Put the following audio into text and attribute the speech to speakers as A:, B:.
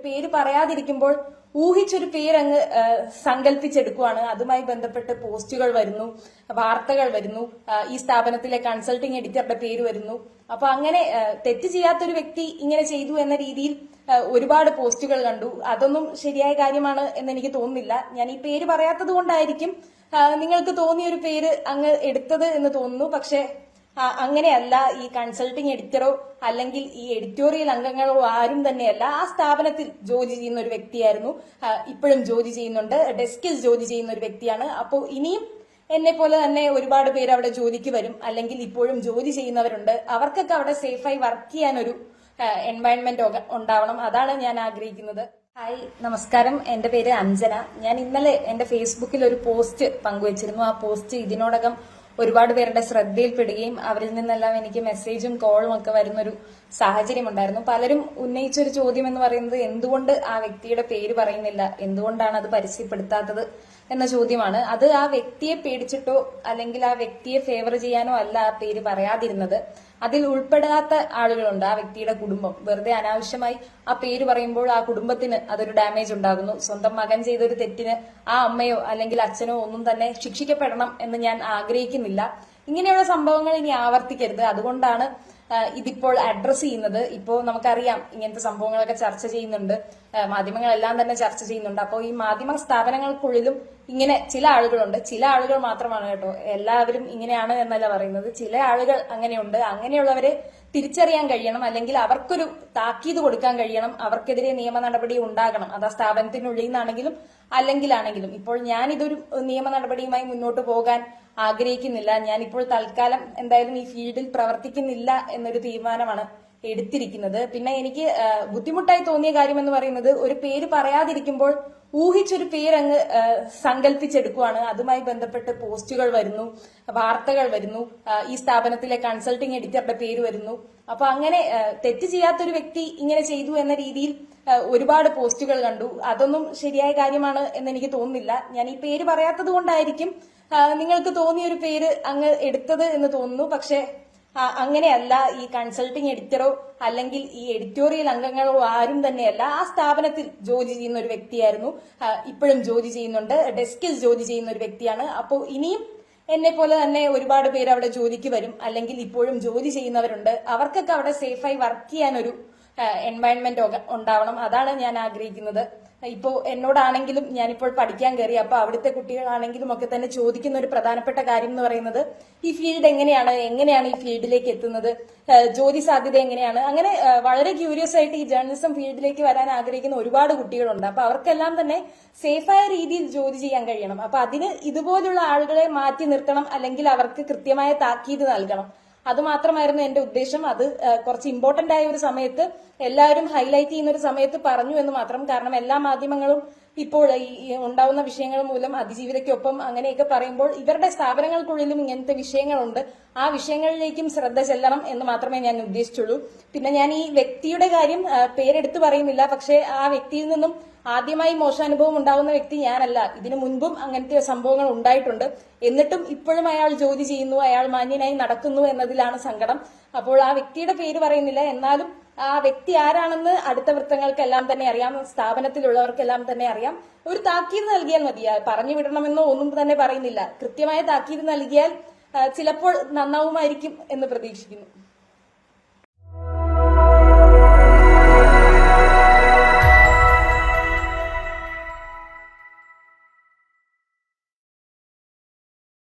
A: പേര് പറയാതിരിക്കുമ്പോൾ ഊഹിച്ചൊരു പേരങ്ങ് സങ്കല്പിച്ചെടുക്കുവാണ്. അതുമായി ബന്ധപ്പെട്ട് പോസ്റ്റുകൾ വരുന്നു, വാർത്തകൾ വരുന്നു, ഈ സ്ഥാപനത്തിലെ കൺസൾട്ടിംഗ് എഡിറ്ററുടെ പേര് വരുന്നു. അപ്പൊ അങ്ങനെ തെറ്റ് ചെയ്യാത്തൊരു വ്യക്തി ഇങ്ങനെ ചെയ്തു എന്ന രീതിയിൽ ഒരുപാട് പോസ്റ്റുകൾ കണ്ടു. അതൊന്നും ശരിയായ കാര്യമാണ് എന്ന് എനിക്ക് തോന്നുന്നില്ല. ഞാൻ ഈ പേര് പറയാത്തത് കൊണ്ടായിരിക്കും നിങ്ങൾക്ക് തോന്നിയൊരു പേര് അങ്ങ് എടുത്തത് എന്ന് തോന്നുന്നു. പക്ഷെ അങ്ങനെയല്ല. ഈ കൺസൾട്ടിംഗ് എഡിറ്ററോ അല്ലെങ്കിൽ ഈ എഡിറ്റോറിയൽ അംഗങ്ങളോ ആരും തന്നെയല്ല. ആ സ്ഥാപനത്തിൽ ജോലി ചെയ്യുന്ന ഒരു വ്യക്തിയായിരുന്നു, ഇപ്പോഴും ജോലി ചെയ്യുന്നുണ്ട്, ഡെസ്കിൽ ജോലി ചെയ്യുന്ന ഒരു വ്യക്തിയാണ്. അപ്പോൾ ഇനിയും എന്നെ പോലെ തന്നെ ഒരുപാട് പേര് അവിടെ ജോലിക്ക് വരും, അല്ലെങ്കിൽ ഇപ്പോഴും ജോലി ചെയ്യുന്നവരുണ്ട്. അവർക്കൊക്കെ അവിടെ സേഫായി വർക്ക് ചെയ്യാനൊരു എൻവയൺമെന്റ് ഉണ്ടാവണം. അതാണ് ഞാൻ ആഗ്രഹിക്കുന്നത്. ഹായ്, നമസ്കാരം. എന്റെ പേര് അഞ്ജന. ഞാൻ ഇന്നലെ എന്റെ ഫേസ്ബുക്കിൽ ഒരു പോസ്റ്റ് പങ്കുവച്ചിരുന്നു. ആ പോസ്റ്റ് ഇതിനോടകം ഒരുപാട് പേരുടെ ശ്രദ്ധയിൽപ്പെടുകയും അവരിൽ നിന്നെല്ലാം എനിക്ക് മെസ്സേജും കോളും ഒക്കെ വരുന്നൊരു സാഹചര്യം ഉണ്ടായിരുന്നു. പലരും ഉന്നയിച്ചൊരു ചോദ്യം എന്ന് പറയുന്നത് എന്തുകൊണ്ട് ആ വ്യക്തിയുടെ പേര് പറയുന്നില്ല, എന്തുകൊണ്ടാണ് അത് പരസ്യപ്പെടുത്താത്തത് എന്ന ചോദ്യമാണ്. അത് ആ വ്യക്തിയെ പേടിച്ചിട്ടോ അല്ലെങ്കിൽ ആ വ്യക്തിയെ ഫേവർ ചെയ്യാനോ അല്ല ആ പേര് പറയാതിരുന്നത്. അതിൽ ഉൾപ്പെടാത്ത ആളുകളുണ്ട്, ആ വ്യക്തിയുടെ കുടുംബം. വെറുതെ അനാവശ്യമായി ആ പേര് പറയുമ്പോൾ ആ കുടുംബത്തിന് അതൊരു ഡാമേജ് ഉണ്ടാകുന്നു. സ്വന്തം മകൻ ചെയ്തൊരു തെറ്റിന് ആ അമ്മയോ അല്ലെങ്കിൽ അച്ഛനോ ഒന്നും തന്നെ ശിക്ഷിക്കപ്പെടണം എന്ന് ഞാൻ ആഗ്രഹിക്കുന്നില്ല. ഇങ്ങനെയുള്ള സംഭവങ്ങൾ ഇനി ആവർത്തിക്കരുത്. അതുകൊണ്ടാണ് ഇതിപ്പോൾ അഡ്രസ് ചെയ്യുന്നത്. ഇപ്പോ നമുക്കറിയാം ഇങ്ങനത്തെ സംഭവങ്ങളൊക്കെ ചർച്ച ചെയ്യുന്നുണ്ട്, മാധ്യമങ്ങളെല്ലാം തന്നെ ചർച്ച ചെയ്യുന്നുണ്ട്. അപ്പോൾ ഈ മാധ്യമ സ്ഥാപനങ്ങൾക്കുള്ളിലും ഇങ്ങനെ ചില ആളുകളുണ്ട്. ചില ആളുകൾ മാത്രമാണ് കേട്ടോ, എല്ലാവരും ഇങ്ങനെയാണ് എന്നല്ല പറയുന്നത്. ചില ആളുകൾ അങ്ങനെയുണ്ട്. അങ്ങനെയുള്ളവരെ തിരിച്ചറിയാൻ കഴിയണം, അല്ലെങ്കിൽ അവർക്കൊരു താക്കീത് കൊടുക്കാൻ കഴിയണം. അവർക്കെതിരെ നിയമ നടപടി ഉണ്ടാകണം. അത് ആ സ്ഥാപനത്തിനുള്ളിൽ നിന്നാണെങ്കിലും അല്ലെങ്കിലാണെങ്കിലും. ഇപ്പോൾ ഞാനിതൊരു നിയമ നടപടിയുമായി മുന്നോട്ട് പോകാൻ ആഗ്രഹിക്കുന്നില്ല. ഞാനിപ്പോൾ തൽക്കാലം എന്തായാലും ഈ ഫീൽഡിൽ പ്രവർത്തിക്കുന്നില്ല എന്നൊരു തീരുമാനമാണ് എടുത്തിരിക്കുന്നത്. പിന്നെ എനിക്ക് ബുദ്ധിമുട്ടായി തോന്നിയ കാര്യം എന്ന് പറയുന്നത്, ഒരു പേര് പറയാതിരിക്കുമ്പോൾ ഊഹിച്ചൊരു പേരങ്ങ് സങ്കല്പിച്ചെടുക്കുവാണ്. അതുമായി ബന്ധപ്പെട്ട് പോസ്റ്റുകൾ വരുന്നു, വാർത്തകൾ വരുന്നു, ഈ സ്ഥാപനത്തിലെ കൺസൾട്ടിംഗ് എഡിറ്ററുടെ പേര് വരുന്നു. അപ്പൊ അങ്ങനെ തെറ്റ് ചെയ്യാത്തൊരു വ്യക്തി ഇങ്ങനെ ചെയ്തു എന്ന രീതിയിൽ ഒരുപാട് പോസ്റ്റുകൾ കണ്ടു. അതൊന്നും ശരിയായ കാര്യമാണ് എന്ന് എനിക്ക് തോന്നുന്നില്ല. ഞാൻ ഈ പേര് പറയാത്തത് കൊണ്ടായിരിക്കും നിങ്ങൾക്ക് തോന്നിയൊരു പേര് അങ്ങ് എടുത്തത് എന്ന് തോന്നുന്നു. പക്ഷെ അങ്ങനെയല്ല. ഈ കൺസൾട്ടിംഗ് എഡിറ്ററോ അല്ലെങ്കിൽ ഈ എഡിറ്റോറിയൽ അംഗങ്ങളോ ആരും തന്നെയല്ല. ആ സ്ഥാപനത്തിൽ ജോലി ചെയ്യുന്ന ഒരു വ്യക്തിയായിരുന്നു, ഇപ്പോഴും ജോലി ചെയ്യുന്നുണ്ട്, ഡെസ്കിൽ ജോലി ചെയ്യുന്ന ഒരു വ്യക്തിയാണ്. അപ്പോൾ ഇനിയും എന്നെ പോലെ തന്നെ ഒരുപാട് പേര് അവിടെ ജോലിക്ക് വരും, അല്ലെങ്കിൽ ഇപ്പോഴും ജോലി ചെയ്യുന്നവരുണ്ട്. അവർക്കൊക്കെ അവിടെ സേഫായി വർക്ക് ചെയ്യാനൊരു എൻവയൺമെന്റ് ഉണ്ടാവണം. അതാണ് ഞാൻ ആഗ്രഹിക്കുന്നത്. ഇപ്പോ എന്നോടാണെങ്കിലും ഞാനിപ്പോൾ പഠിക്കാൻ കയറി, അപ്പൊ അവിടുത്തെ കുട്ടികളാണെങ്കിലും ഒക്കെ തന്നെ ചോദിക്കുന്ന ഒരു പ്രധാനപ്പെട്ട കാര്യം എന്ന് പറയുന്നത്, ഈ ഫീൽഡ് എങ്ങനെയാണ് ഈ ഫീൽഡിലേക്ക് എത്തുന്നത്, ജോലി സാധ്യത എങ്ങനെയാണ്. അങ്ങനെ വളരെ ക്യൂരിയസ് ആയിട്ട് ഈ ജേർണലിസം ഫീൽഡിലേക്ക് വരാൻ ആഗ്രഹിക്കുന്ന ഒരുപാട് കുട്ടികളുണ്ട്. അപ്പൊ അവർക്കെല്ലാം തന്നെ സേഫായ രീതിയിൽ ജോലി ചെയ്യാൻ കഴിയണം. അപ്പൊ അതിന് ഇതുപോലുള്ള ആളുകളെ മാറ്റി നിർത്തണം, അല്ലെങ്കിൽ അവർക്ക് കൃത്യമായ താക്കീത് നൽകണം. അത് മാത്രമായിരുന്നു എന്റെ ഉദ്ദേശം. അത് കുറച്ച് ഇമ്പോർട്ടന്റ് ആയ ഒരു സമയത്ത്, എല്ലാവരും ഹൈലൈറ്റ് ചെയ്യുന്ന ഒരു സമയത്ത് പറഞ്ഞു എന്ന് മാത്രം. കാരണം എല്ലാ മാധ്യമങ്ങളും ഇപ്പോൾ ഈ ഉണ്ടാവുന്ന വിഷയങ്ങൾ മൂലം അതിജീവിതയ്ക്കൊപ്പം അങ്ങനെയൊക്കെ പറയുമ്പോൾ ഇവരുടെ സ്ഥാപനങ്ങൾക്കുള്ളിലും ഇങ്ങനത്തെ വിഷയങ്ങളുണ്ട്. ആ വിഷയങ്ങളിലേക്കും ശ്രദ്ധ ചെല്ലണം എന്ന് മാത്രമേ ഞാൻ ഉദ്ദേശിച്ചുള്ളൂ. പിന്നെ ഞാൻ ഈ വ്യക്തിയുടെ കാര്യം പേരെടുത്ത് പറയുന്നില്ല. പക്ഷെ ആ വ്യക്തിയിൽ നിന്നും ആദ്യമായി മോശാനുഭവം ഉണ്ടാവുന്ന വ്യക്തി ഞാനല്ല. ഇതിനു മുൻപും അങ്ങനത്തെ സംഭവങ്ങൾ ഉണ്ടായിട്ടുണ്ട്. എന്നിട്ടും ഇപ്പോഴും അയാൾ ജോലി ചെയ്യുന്നു, അയാൾ മാന്യനായി നടക്കുന്നു എന്നതിലാണ് സങ്കടം. അപ്പോൾ ആ വ്യക്തിയുടെ പേര് പറയുന്നില്ല. എന്നാലും ആ വ്യക്തി ആരാണെന്ന് അടുത്ത വൃത്തങ്ങൾക്കെല്ലാം തന്നെ അറിയാം, സ്ഥാപനത്തിലുള്ളവർക്കെല്ലാം തന്നെ അറിയാം. ഒരു താക്കീത് നൽകിയാൽ മതി. പറഞ്ഞു വിടണമെന്നോ ഒന്നും തന്നെ പറയുന്നില്ല. കൃത്യമായ താക്കീത് നൽകിയാൽ ചിലപ്പോൾ നന്നാവുമായിരിക്കും എന്ന് പ്രതീക്ഷിക്കുന്നു.